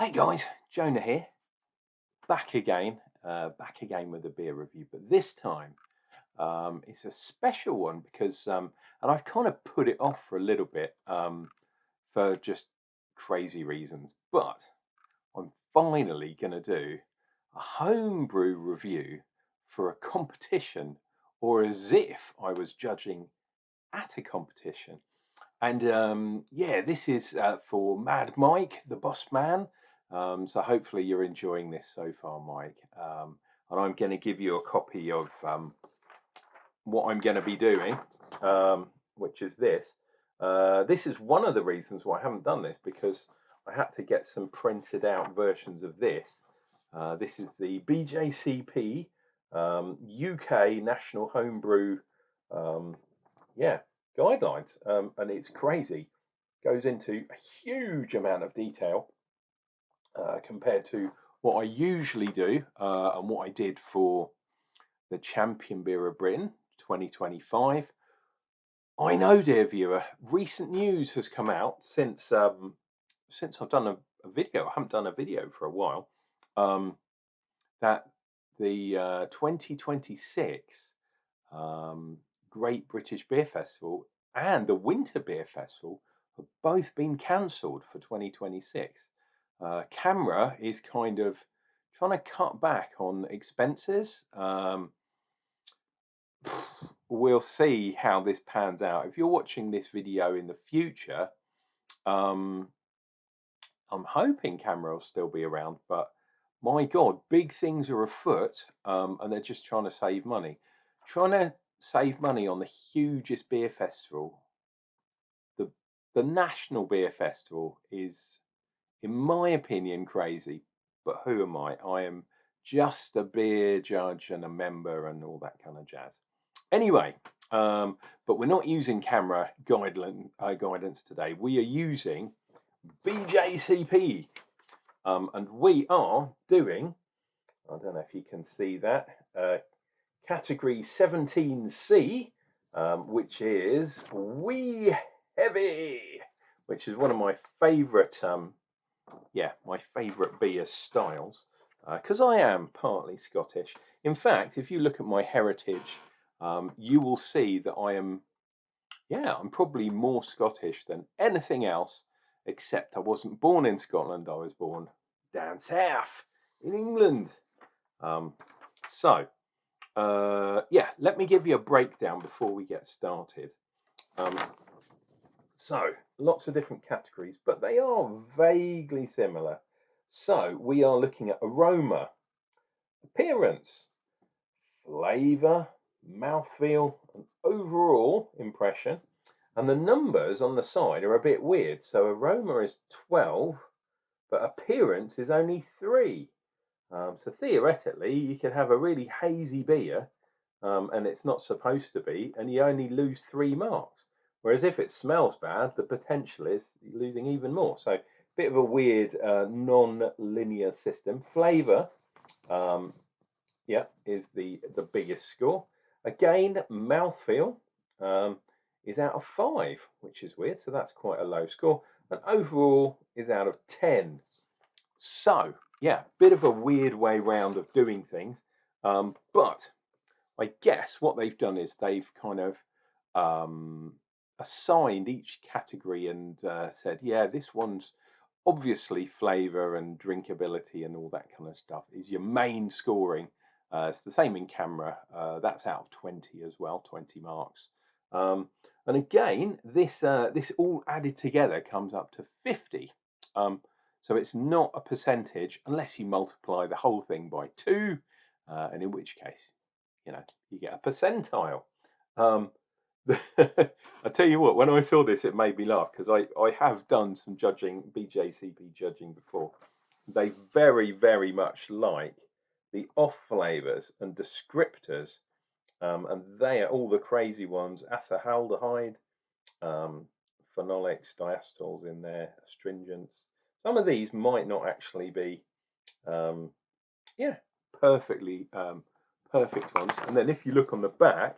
Hey guys, Jonah here, back again with a beer review, but this time it's a special one because, and I've kind of put it off for a little bit for just crazy reasons, but I'm finally going to do a homebrew review for a competition, or as if I was judging at a competition. And yeah, this is for Mad Mike, the boss man. So hopefully you're enjoying this so far, Mike. And I'm going to give you a copy of what I'm going to be doing, which is this. This is one of the reasons why I haven't done this, because I had to get some printed out versions of this. This is the BJCP UK National Homebrew, yeah, guidelines, and it's crazy. Goes into a huge amount of detail compared to what I usually do and what I did for the Champion Beer of Britain 2025. I know, dear viewer, recent news has come out since I've done a video. I haven't done a video for a while. That the 2026 Great British Beer Festival and the Winter Beer Festival have both been cancelled for 2026. CAMRA is kind of trying to cut back on expenses. We'll see how this pans out. If you're watching this video in the future, I'm hoping CAMRA will still be around, but my God, big things are afoot, and they're just trying to save money. Trying to save money on the hugest beer festival. The National Beer Festival is, in my opinion, crazy. But who am I? I am just a beer judge and a member and all that kind of jazz. Anyway, but we're not using CAMRA guidance today. We are using BJCP, and we are doing, I don't know if you can see that, category 17C, which is Wee Heavy, which is one of my favourite, my favourite beer styles, because I am partly Scottish. In fact, if you look at my heritage, you will see that I'm probably more Scottish than anything else, except I wasn't born in Scotland. I was born down south in England. So, let me give you a breakdown before we get started. So, lots of different categories, but they are vaguely similar. So, we are looking at aroma, appearance, flavour, mouthfeel, and overall impression. And the numbers on the side are a bit weird. So, aroma is 12, but appearance is only 3. So, theoretically, you could have a really hazy beer, and it's not supposed to be, and you only lose 3 marks. Whereas if it smells bad, the potential is losing even more. So a bit of a weird non-linear system. Flavour, is the biggest score. Again, mouthfeel is out of 5, which is weird. So that's quite a low score. And overall is out of 10. So yeah, bit of a weird way round of doing things. But I guess what they've done is they've kind of assigned each category and said, yeah, this one's obviously flavor and drinkability and all that kind of stuff is your main scoring. It's the same in CAMRA. That's out of 20 as well, 20 marks. And again, this all added together comes up to 50. So it's not a percentage unless you multiply the whole thing by 2, and in which case, you get a percentile. I tell you what, when I saw this, it made me laugh because I have done some BJCP judging before. They very, very much like the off flavors and descriptors, and they are all the crazy ones: acetaldehyde, phenolics, diacetyls in there, astringents. Some of these might not actually be, perfectly perfect ones. And then if you look on the back,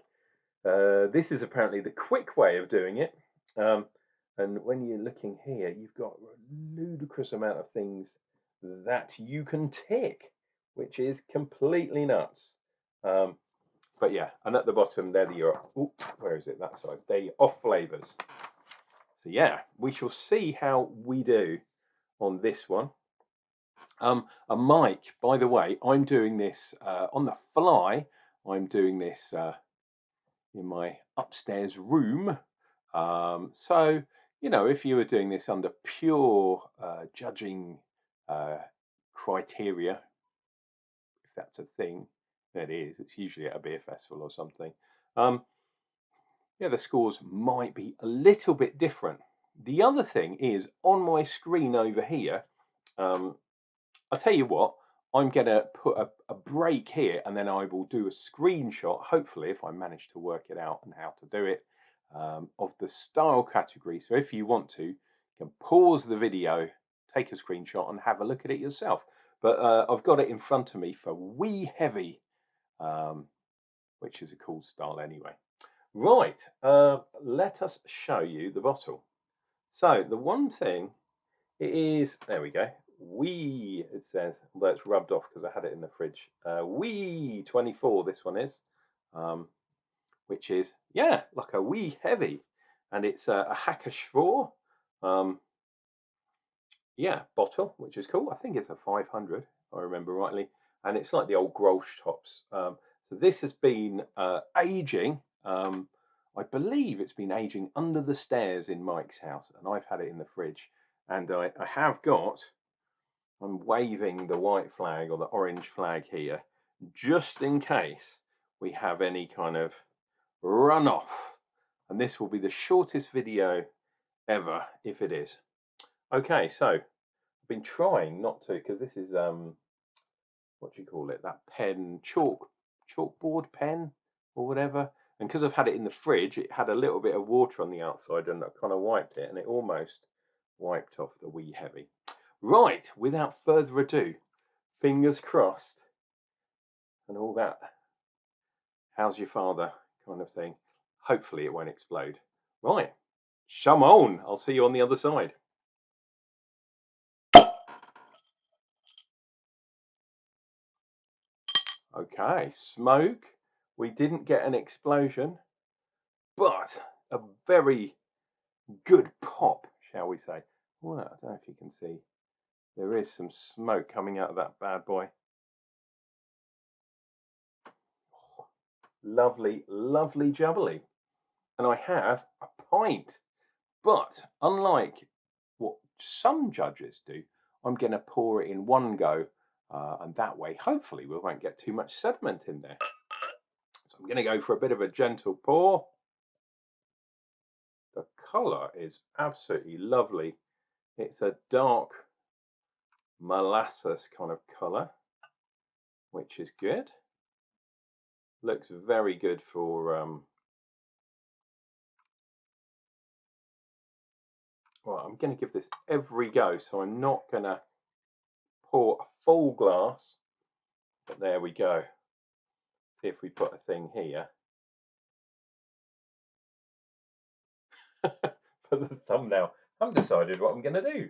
this is apparently the quick way of doing it. And when you're looking here, you've got a ludicrous amount of things that you can tick, which is completely nuts. But yeah, and at the bottom there, where is it? That side. They off flavors. So yeah, we shall see how we do on this one. And Mike, by the way, I'm doing this on the fly. I'm doing this in my upstairs room. So, you know, if you were doing this under pure judging criteria, if that's a thing, it is. It's usually at a beer festival or something. Yeah, the scores might be a little bit different. The other thing is on my screen over here. I'll tell you what, I'm going to put a break here and then I will do a screenshot, hopefully, if I manage to work it out and how to do it, of the style category. So if you want to, you can pause the video, take a screenshot and have a look at it yourself. But I've got it in front of me for Wee Heavy, which is a cool style anyway. Right, let us show you the bottle. So the one thing it is, there we go, it says, although it's rubbed off because I had it in the fridge, Wee 24 this one is, which is, yeah, like a Wee Heavy, and it's a Hacker yeah, bottle, which is cool. I think it's a 500, if I remember rightly, and it's like the old Grolsch tops. So this has been aging. I believe it's been aging under the stairs in Mike's house, and I've had it in the fridge. And I have got, I'm waving the white flag or the orange flag here, just in case we have any kind of runoff. And this will be the shortest video ever, if it is. Okay, so I've been trying not to, because this is, what do you call it, that pen, chalkboard pen or whatever. And because I've had it in the fridge, it had a little bit of water on the outside and I kind of wiped it and it almost wiped off the Wee Heavy. Right, without further ado, fingers crossed and all that how's your father kind of thing. Hopefully it won't explode. Right, Shamon, I'll see you on the other side. Okay, smoke. We didn't get an explosion, but a very good pop, shall we say. Well, I don't know if you can see. There is some smoke coming out of that bad boy. Lovely, lovely jubbly. And I have a pint. But unlike what some judges do, I'm going to pour it in one go. And that way, hopefully, we won't get too much sediment in there. So I'm going to go for a bit of a gentle pour. The colour is absolutely lovely. It's a dark molasses kind of colour, which is good. Looks very good for well, I'm going to give this every go, so I'm not going to pour a full glass, but there we go. See if we put a thing here for the thumbnail. I haven't decided what I'm going to do.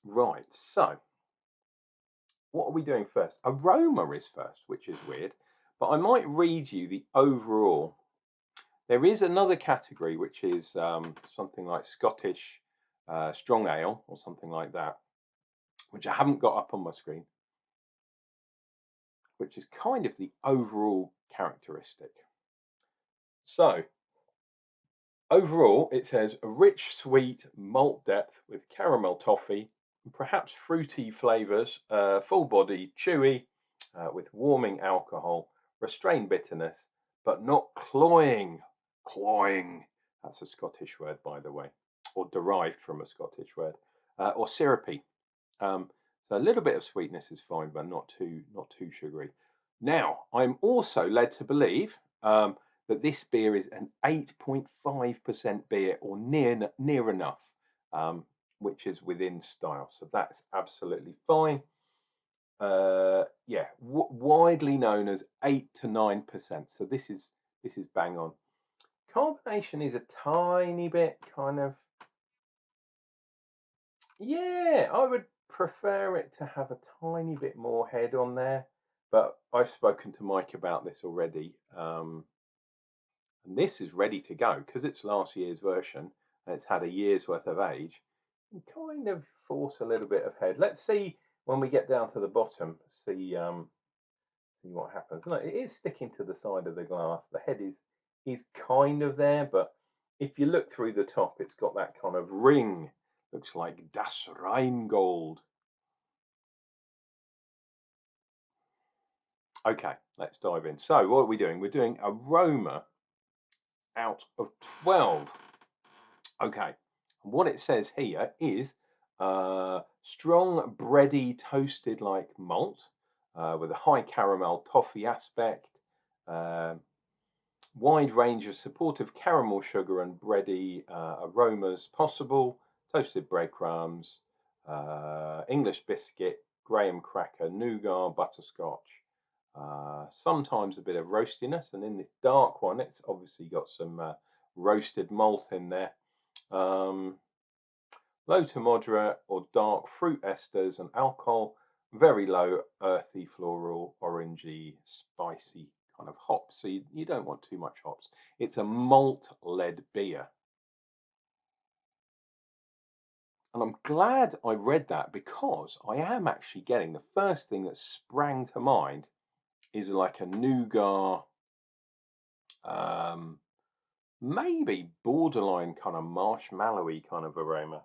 Right, so what are we doing first? Aroma is first, which is weird, but I might read you the overall. There is another category, which is something like Scottish strong ale or something like that, which I haven't got up on my screen, which is kind of the overall characteristic. So overall, it says a rich, sweet malt depth with caramel toffee, and perhaps fruity flavours, full body, chewy, with warming alcohol, restrained bitterness, but not cloying. Cloying, that's a Scottish word, by the way, or derived from a Scottish word, or syrupy. So a little bit of sweetness is fine, but not too sugary. Now, I'm also led to believe that this beer is an 8.5% beer or near enough, which is within style. So that's absolutely fine. Yeah, widely known as 8 to 9%. So this is bang on. Carbonation is a tiny bit kind of, yeah, prefer it to have a tiny bit more head on there, but I've spoken to Mike about this already. And this is ready to go because it's last year's version and it's had a year's worth of age. You kind of force a little bit of head. Let's see when we get down to the bottom, see what happens. Look, it is sticking to the side of the glass. The head is kind of there, but if you look through the top, it's got that kind of ring. Looks like Das Rheingold. Okay, let's dive in. So what are we doing? We're doing aroma out of 12. Okay, and what it says here is strong, bready, toasted like malt with a high caramel toffee aspect, wide range of supportive caramel sugar and bready aromas possible, toasted breadcrumbs, English biscuit, graham cracker, nougat, butterscotch, sometimes a bit of roastiness, and in this dark one it's obviously got some roasted malt in there. Low to moderate or dark fruit esters and alcohol, very low earthy, floral, orangey, spicy kind of hops. So you don't want too much hops. It's a malt-led beer. And I'm glad I read that because I am actually getting the first thing that sprang to mind is like a nougat, maybe borderline kind of marshmallowy kind of aroma.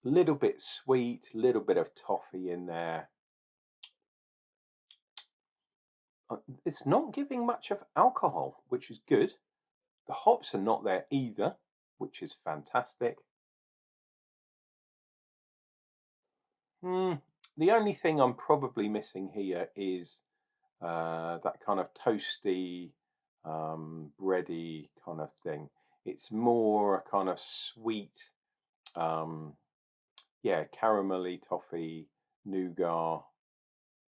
Little bit sweet, little bit of toffee in there. It's not giving much of alcohol, which is good. The hops are not there either, which is fantastic. The only thing I'm probably missing here is that kind of toasty, bready kind of thing. It's more a kind of sweet, yeah, caramelly, toffee, nougat,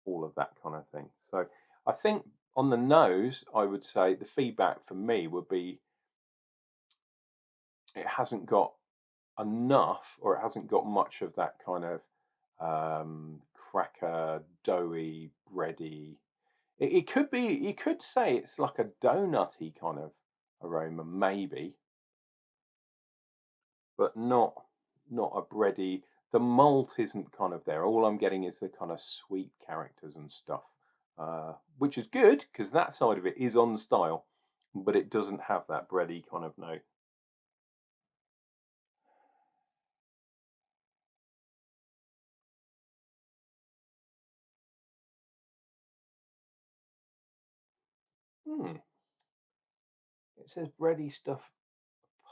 all of that kind of thing. So I think on the nose, I would say the feedback for me would be it hasn't got enough, or it hasn't got much of that kind of cracker, doughy, bready. It could be, you could say it's like a donutty kind of aroma, maybe, but not a bready. The malt isn't kind of there. All I'm getting is the kind of sweet characters and stuff, which is good because that side of it is on style, but it doesn't have that bready kind of note. Hmm. It says bready stuff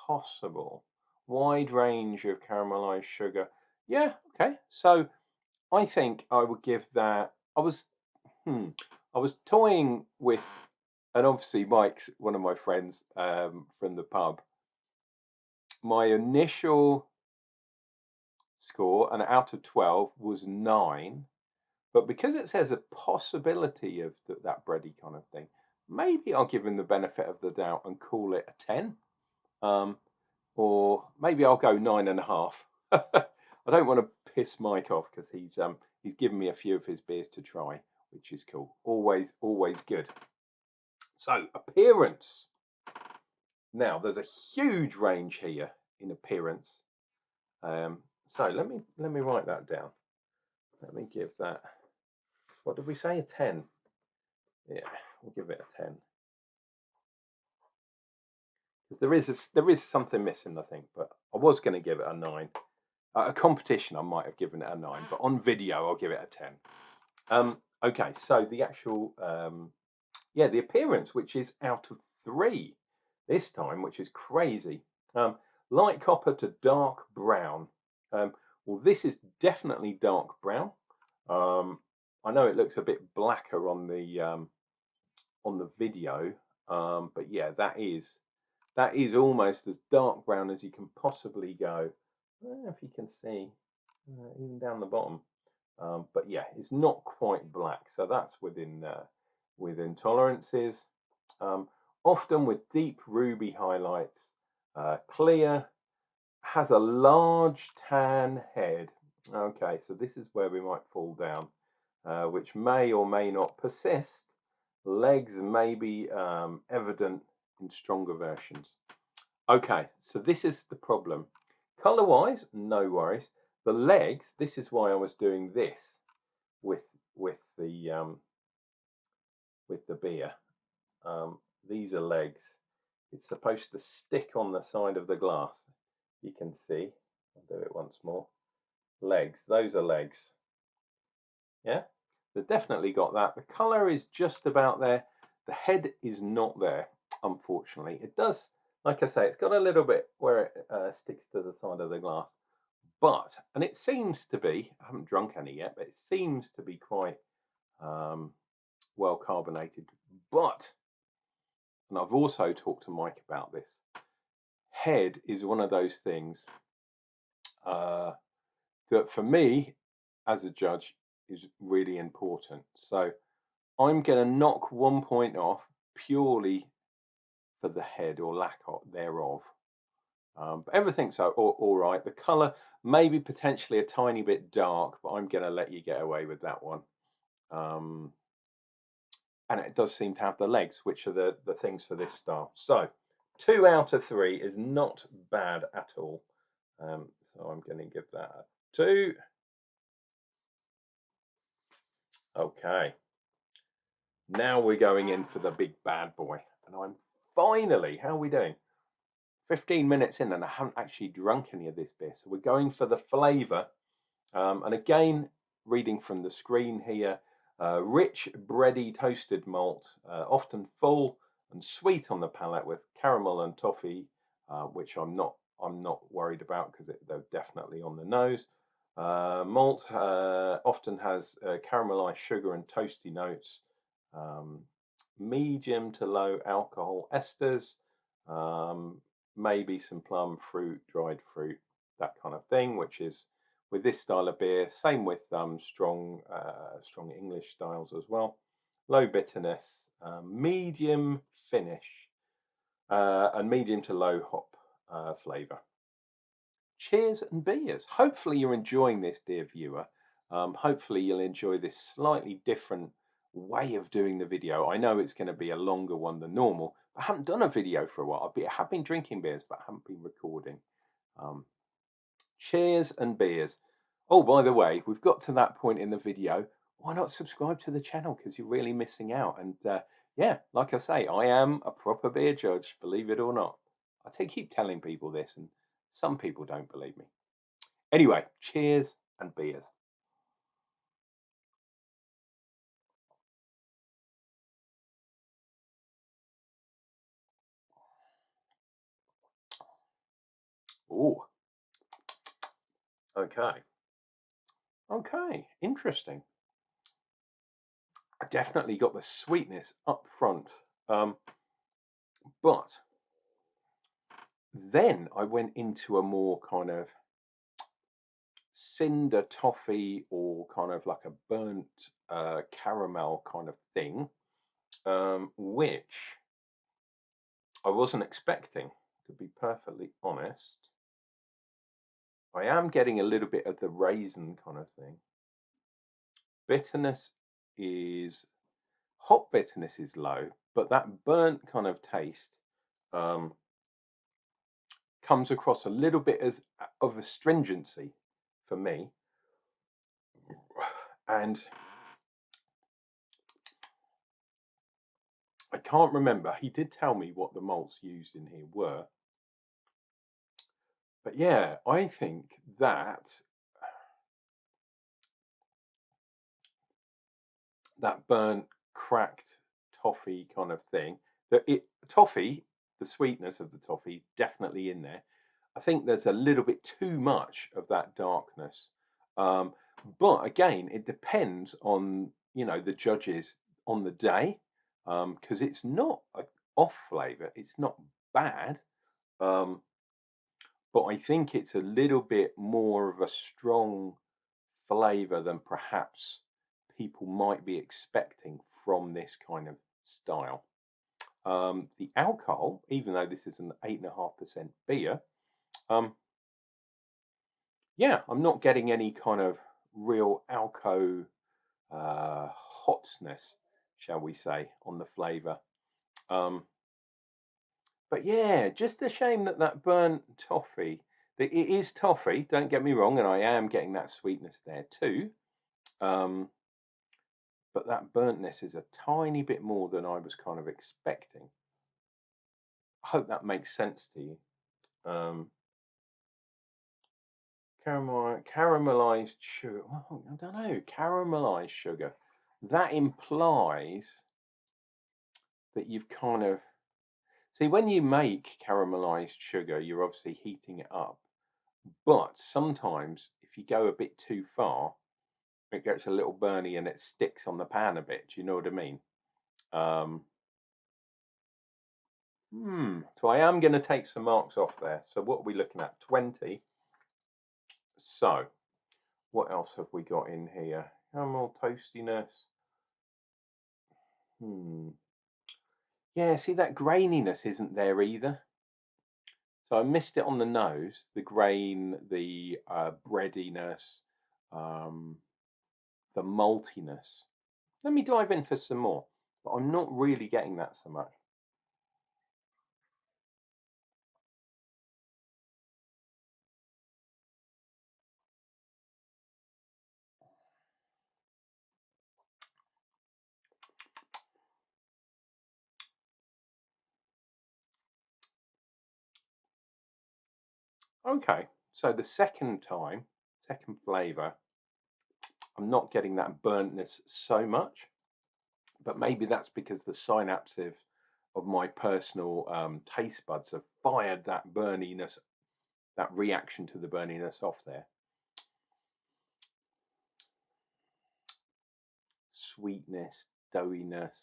possible. Wide range of caramelized sugar. Yeah, okay. So I think I would give that. I was toying with, and obviously Mike's one of my friends from the pub. My initial score, and out of 12, was 9. But because it says a possibility of that bready kind of thing, maybe I'll give him the benefit of the doubt and call it a 10. Or maybe I'll go 9.5. I don't want to piss Mike off because he's given me a few of his beers to try, which is cool. Always good. So appearance. Now there's a huge range here in appearance. So let me write that down. Let me give that. What did we say? A 10. Yeah, we'll give it a 10. Because there is something missing, I think, but I was going to give it a 9. A competition, I might have given it a 9, but on video, I'll give it a 10. Okay, so the actual, yeah, the appearance, which is out of 3 this time, which is crazy. Light copper to dark brown. Well, this is definitely dark brown. I know it looks a bit blacker on the video, but yeah, that is almost as dark brown as you can possibly go. I don't know if you can see, even down the bottom. But yeah, it's not quite black, so that's within tolerances. often with deep ruby highlights, clear, has a large tan head. Okay, so this is where we might fall down, which may or may not persist. Legs may be evident in stronger versions. Okay, so this is the problem. Color-wise, no worries. The legs, this is why I was doing this with with the beer. These are legs. It's supposed to stick on the side of the glass. You can see. I'll do it once more. Legs. Those are legs. Yeah, they've definitely got that. The color is just about there. The head is not there, unfortunately. It does, like I say, it's got a little bit where it sticks to the side of the glass. But, and it seems to be, I haven't drunk any yet, but it seems to be quite well carbonated. But, and I've also talked to Mike about this, head is one of those things that for me, as a judge, is really important. So I'm going to knock 1 point off purely for the head or lack thereof. But everything's all right. The colour may be potentially a tiny bit dark, but I'm going to let you get away with that one. And it does seem to have the legs, which are the things for this style. So 2 out of 3 is not bad at all. So I'm going to give that a 2. Okay. Now we're going in for the big bad boy. And I'm finally, how are we doing? 15 minutes in and I haven't actually drunk any of this beer. So we're going for the flavour. And again, reading from the screen here, rich, bready, toasted malt, often full and sweet on the palate with caramel and toffee, which I'm not worried about because they're definitely on the nose. Malt often has caramelized sugar and toasty notes. Medium to low alcohol esters, maybe some plum, fruit, dried fruit, that kind of thing, which is with this style of beer. Same with strong English styles as well. Low bitterness, medium finish, and medium to low hop flavour. Cheers and beers. Hopefully you're enjoying this, dear viewer. Hopefully you'll enjoy this slightly different way of doing the video. I know it's going to be a longer one than normal. I haven't done a video for a while. I have been drinking beers, but I haven't been recording. Cheers and beers. Oh, by the way, we've got to that point in the video. Why not subscribe to the channel? Because you're really missing out. And yeah, like I say, I am a proper beer judge, believe it or not. I keep telling people this, and some people don't believe me. Anyway, cheers and beers. Oh, okay. Okay, interesting. I definitely got the sweetness up front. But then I went into a more kind of cinder toffee or kind of like a burnt caramel kind of thing, which I wasn't expecting, to be perfectly honest. I am getting a little bit of the raisin kind of thing. Bitterness is, hop bitterness is low, but that burnt kind of taste comes across a little bit of astringency for me. And I can't remember. He did tell me what the malts used in here were. But yeah, I think that burnt, cracked toffee kind of thing, toffee, the sweetness of the toffee, definitely in there. I think there's a little bit too much of that darkness. But again, it depends on, the judges on the day, because it's not an off flavour. It's not bad. But I think it's a little bit more of a strong flavour than perhaps people might be expecting from this kind of style. The alcohol, even though this is an 8.5% beer, yeah, I'm not getting any kind of real alco hotness, shall we say, on the flavour. But yeah, just a shame that that burnt toffee. It is toffee, don't get me wrong, and I am getting that sweetness there too. Um, but that burntness is a tiny bit more than I was kind of expecting. I hope that makes sense to you. Caramelized sugar. Well, I don't know. Caramelized sugar. That implies that you've kind of see when you make caramelized sugar, you're obviously heating it up. But sometimes, if you go a bit too far, it gets a little burny and it sticks on the pan a bit. Do you know what I mean? Um, So I am going to take some marks off there. So what are we looking at? 20. So what else have we got in here? Caramel toastiness. Yeah, see that graininess isn't there either. So I missed it on the nose, the grain, the breadiness, the maltiness. Let me dive in for some more, but I'm not really getting that so much. Okay, so the second time, second flavour, I'm not getting that burntness so much, but maybe that's because the synapses of my personal taste buds have fired that burniness, that reaction to the burniness off there. Sweetness, doughiness.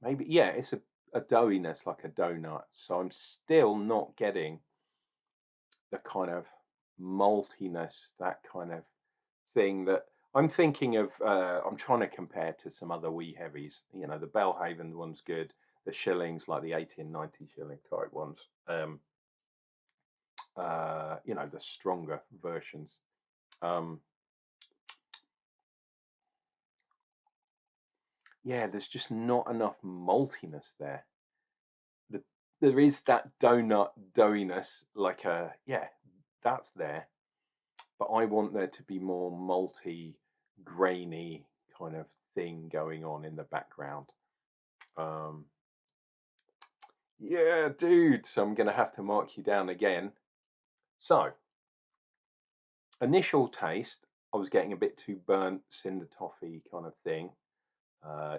Maybe, yeah, it's a doughiness like a donut. So I'm still not getting the kind of maltiness, that kind of thing that I'm thinking of. I'm trying to compare to some other wee heavies. You know, the Bellhaven one's good. The shillings, like the 1890 shilling type ones. You know, the stronger versions. Um, yeah, there's just not enough maltiness there. The, there is that donut doughiness, like a yeah, that's there. But I want there to be more malty, grainy kind of thing going on in the background. Um, yeah, dude. So I'm gonna have to mark you down again. So initial taste, I was getting a bit too burnt cinder toffee kind of thing.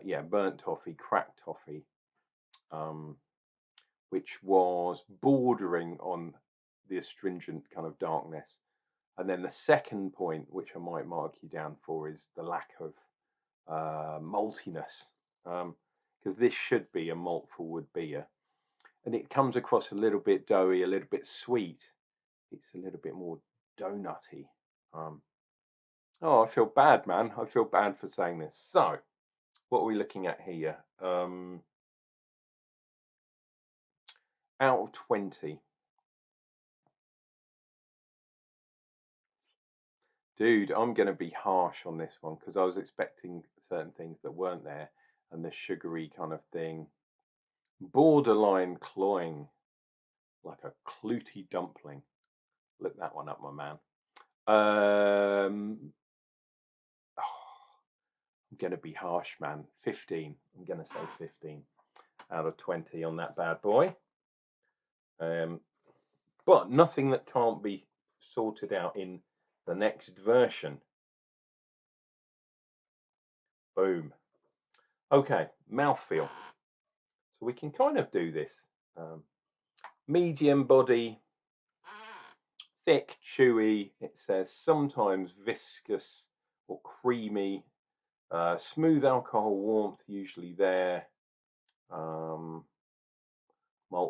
Yeah, burnt toffee, cracked toffee, um, which was bordering on the astringent kind of darkness. And then the second point, which I might mark you down for, is the lack of maltiness, because this should be a malt forward beer, and it comes across a little bit doughy, a little bit sweet. It's a little bit more donutty. Um, oh, I feel bad, man. I feel bad for saying this. So, what are we looking at here? Out of 20, dude, I'm going to be harsh on this one because I was expecting certain things that weren't there, and the sugary kind of thing, borderline cloying, like a clooty dumpling. Look that one up, my man. Um, I'm going to be harsh, man. 15. I'm going to say 15 out of 20 on that bad boy. But nothing that can't be sorted out in the next version. Boom. Okay, mouthfeel. So we can kind of do this. Medium body, thick, chewy. It says sometimes viscous or creamy. Smooth alcohol warmth usually there. Malt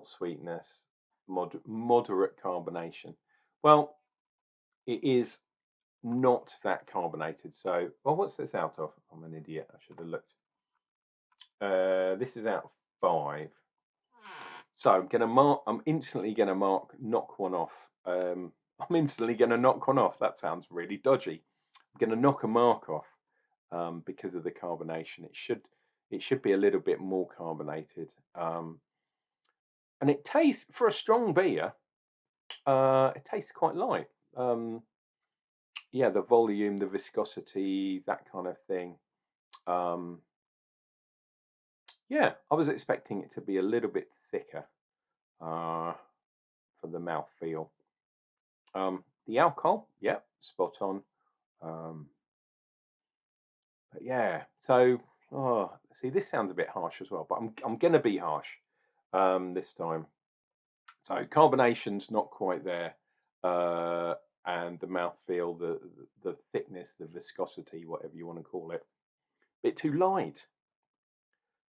sweetness, moderate carbonation. Well, it is not that carbonated. Well, what's this out of? I'm an idiot. I should have looked. This is out of 5. So I'm instantly gonna knock one off. I'm instantly gonna knock one off. That sounds really dodgy. I'm gonna knock a mark off because of the carbonation. It should be a little bit more carbonated. And it tastes, for a strong beer, it tastes quite light. Yeah, the volume, the viscosity, that kind of thing. Yeah, I was expecting it to be a little bit thicker for the mouthfeel. The alcohol, yeah, spot on. But yeah, so see, this sounds a bit harsh as well, but I'm gonna be harsh this time. So carbonation's not quite there, and the mouthfeel, the thickness, the viscosity, whatever you want to call it, bit too light,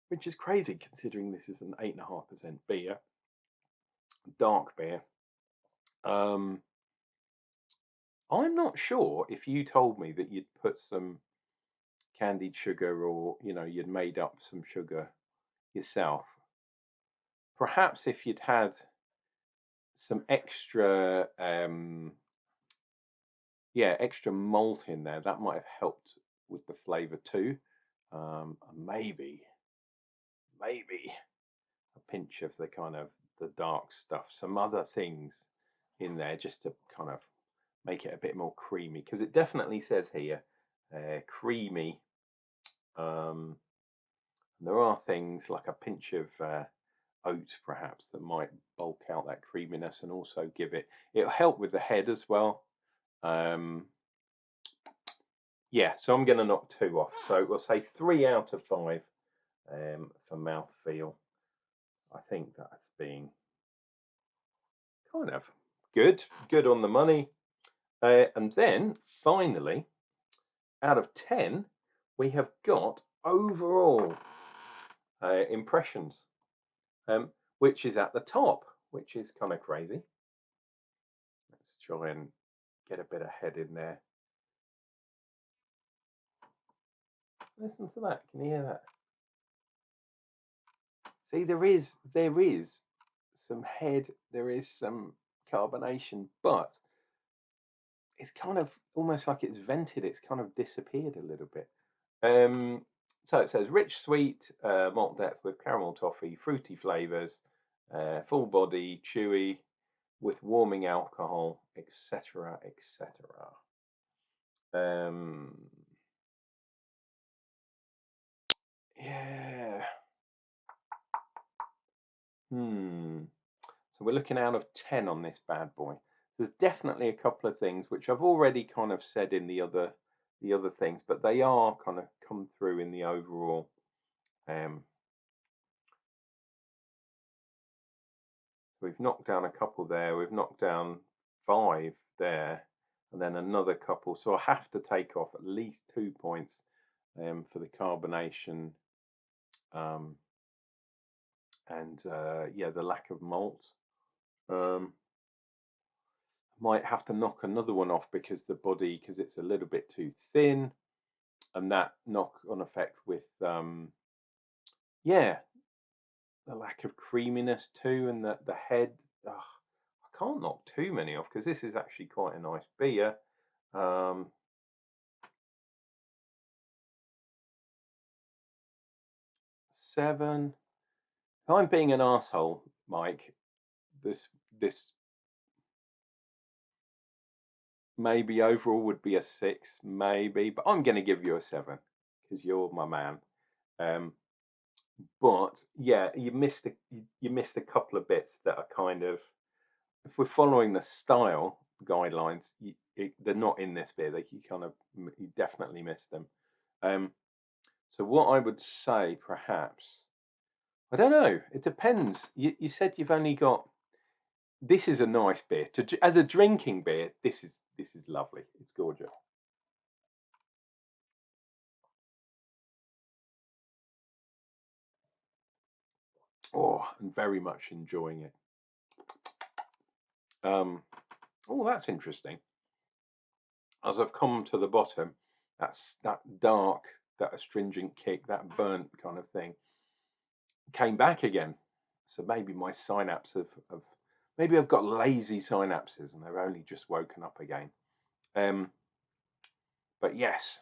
which is crazy considering this is an 8.5% beer, dark beer. I'm not sure if you told me that you'd put some candied sugar, or you'd made up some sugar yourself. Perhaps if you'd had some extra extra malt in there, that might have helped with the flavor too. Maybe a pinch of the kind of the dark stuff, some other things in there, just to kind of make it a bit more creamy, because it definitely says here creamy. There are things like a pinch of oats perhaps that might bulk out that creaminess and also it'll help with the head as well. Yeah, so I'm going to knock 2 off. So we'll say 3 out of 5 for mouthfeel. I think that's being kind of good on the money. And then finally, out of 10, we have got overall impressions, which is at the top, which is kind of crazy. Let's try and get a bit of head in there. Listen to that. Can you hear that? See, there is some head, there is some carbonation, but it's kind of almost like it's vented. It's kind of disappeared a little bit. So it says rich, sweet malt depth with caramel toffee, fruity flavors, full body, chewy, with warming alcohol, etc., etc. Yeah. So we're looking out of 10 on this bad boy. There's definitely a couple of things which I've already kind of said in the other things, but they are kind of come through in the overall. We've knocked down a couple there. We've knocked down 5 there, and then another couple. So I have to take off at least 2 points for the carbonation, and yeah, the lack of malt. Might have to knock another one off because it's a little bit too thin, and that knock-on effect with yeah, the lack of creaminess too, and the head. I can't knock too many off because this is actually quite a nice beer. 7. If I'm being an asshole, Mike, this maybe overall would be a 6, maybe, but I'm going to give you a 7 because you're my man. But yeah, you missed a couple of bits that are kind of, if we're following the style guidelines, they're not in this beer. You definitely missed them. So what I would say, perhaps, I don't know. It depends. You said you've only got. This is a nice beer as a drinking beer. This is lovely. It's gorgeous. Oh, I'm very much enjoying it. Oh, that's interesting. As I've come to the bottom, that dark, that astringent kick, that burnt kind of thing. came back again. So maybe my synapses have maybe I've got lazy synapses and they've only just woken up again. But yes,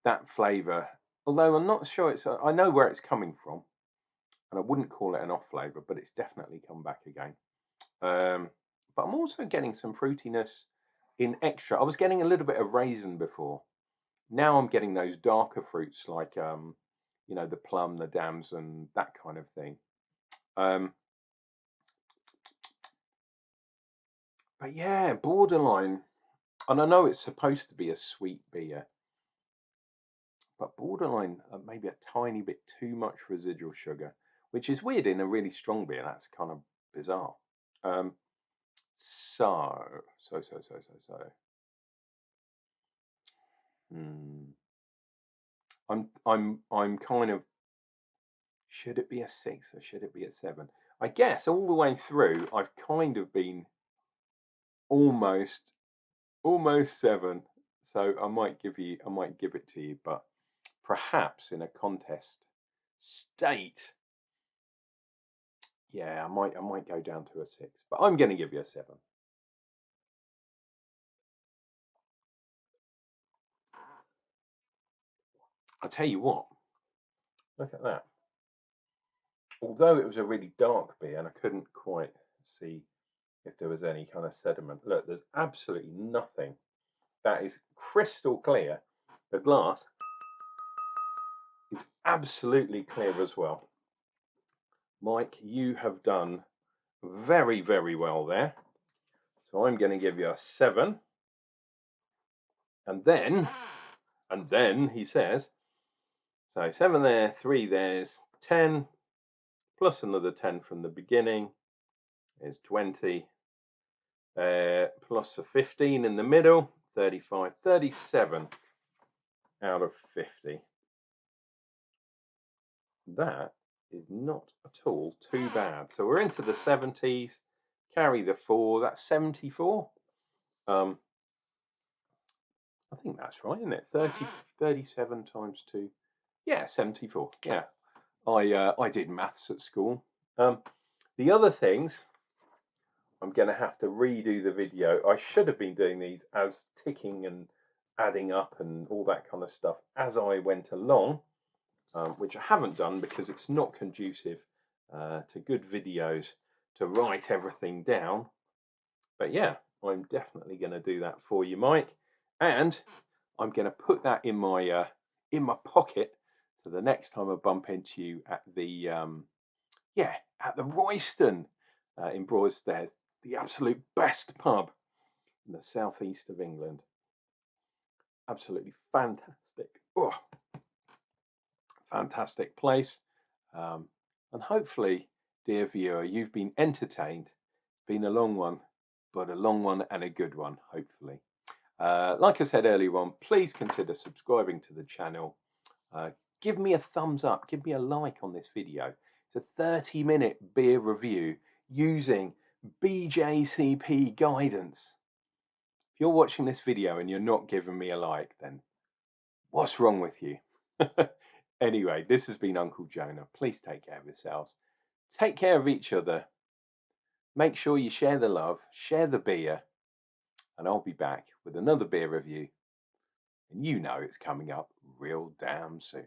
that flavour, although I'm not sure I know where it's coming from, and I wouldn't call it an off flavour, but it's definitely come back again. But I'm also getting some fruitiness in extra. I was getting a little bit of raisin before. Now I'm getting those darker fruits like the plum, the damson, that kind of thing. But yeah, borderline. And I know it's supposed to be a sweet beer, but borderline maybe a tiny bit too much residual sugar, which is weird in a really strong beer. That's kind of bizarre. Um, so, so, so, so, so, so. Hmm. I'm kind of. Should it be a 6 or should it be a 7? I guess all the way through, I've kind of been almost 7. So I might give it to you, but perhaps in a contest state, yeah, I might go down to a 6, but I'm going to give you a 7. I'll tell you what, look at that. Although it was a really dark beer and I couldn't quite see if there was any kind of sediment, look, there's absolutely nothing. That is crystal clear. The glass is absolutely clear as well. Mike, you have done very, very well there. So I'm going to give you a 7. And then he says, so 7 there, 3 there's 10, plus another 10 from the beginning is 20, plus a 15 in the middle, 35, 37 out of 50. That is not at all too bad. So we're into the 70s, carry the 4, that's 74. I think that's right, isn't it? 37 times 2. Yeah, 74. Yeah. I did maths at school. The other things, I'm going to have to redo the video. I should have been doing these as ticking and adding up and all that kind of stuff as I went along, which I haven't done because it's not conducive to good videos to write everything down. But yeah, I'm definitely going to do that for you, Mike. And I'm going to put that in my pocket, so the next time I bump into you at the at the Royston in Broadstairs, the absolute best pub in the southeast of England. Absolutely fantastic. Oh, fantastic place. And hopefully, dear viewer, you've been entertained. Been a long one, but a long one and a good one, hopefully. Like I said earlier on, please consider subscribing to the channel. Give me a thumbs up, give me a like on this video. It's a 30-minute beer review using BJCP guidance. If you're watching this video and you're not giving me a like, then what's wrong with you? Anyway, this has been Unclejona. Please take care of yourselves. Take care of each other. Make sure you share the love, share the beer, and I'll be back with another beer review. And you know it's coming up real damn soon.